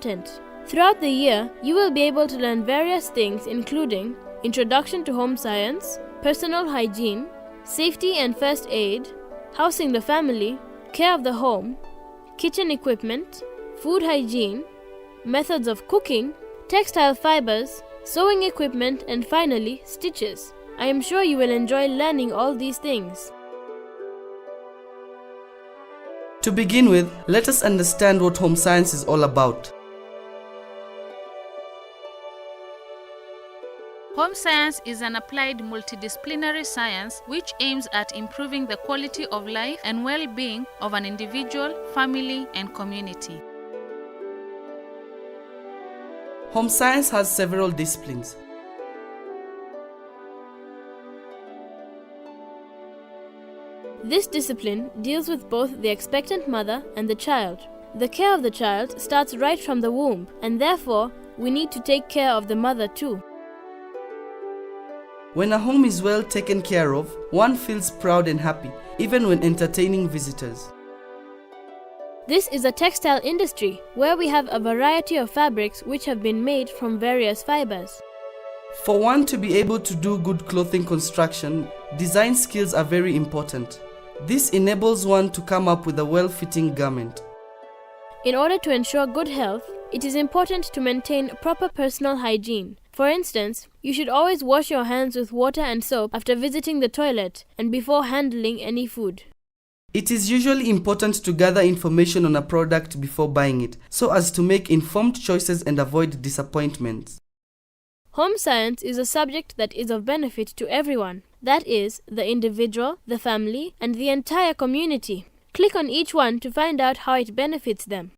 content. Throughout the year, you will be able to learn various things including Introduction to Home Science, Personal Hygiene, Safety and First Aid, Housing the Family, Care of the Home, Kitchen Equipment, Food Hygiene, Methods of Cooking, Textile Fibers, Sewing Equipment, and finally, Stitches. I am sure you will enjoy learning all these things. To begin with, let us understand what home science is all about. Home science is an applied multidisciplinary science which aims at improving the quality of life and well-being of an individual, family, and community. Home science has several disciplines. This discipline deals with both the expectant mother and the child. The care of the child starts right from the womb, and therefore, we need to take care of the mother too. When a home is well taken care of, one feels proud and happy, even when entertaining visitors. This is a textile industry where we have a variety of fabrics which have been made from various fibers. For one to be able to do good clothing construction, design skills are very important. This enables one to come up with a well-fitting garment. In order to ensure good health, it is important to maintain proper personal hygiene. For instance, you should always wash your hands with water and soap after visiting the toilet and before handling any food. It is usually important to gather information on a product before buying it, so as to make informed choices and avoid disappointments. Home science is a subject that is of benefit to everyone, that is, the individual, the family, and the entire community. Click on each one to find out how it benefits them.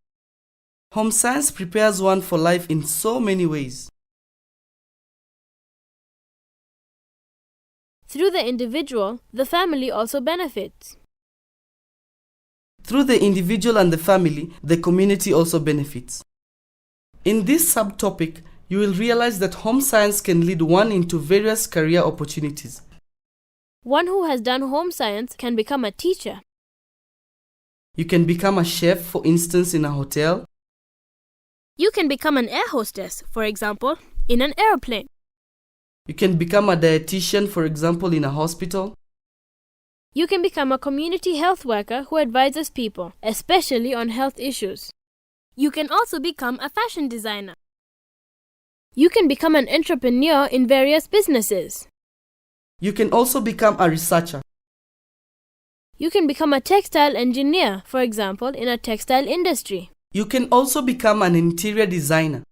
Home science prepares one for life in so many ways. Through the individual, the family also benefits. Through the individual and the family, the community also benefits. In this subtopic, you will realize that home science can lead one into various career opportunities. One who has done home science can become a teacher. You can become a chef, for instance, in a hotel. You can become an air hostess, for example, in an airplane. You can become a dietitian, for example, in a hospital. You can become a community health worker who advises people, especially on health issues. You can also become a fashion designer. You can become an entrepreneur in various businesses. You can also become a researcher. You can become a textile engineer, for example, in a textile industry. You can also become an interior designer.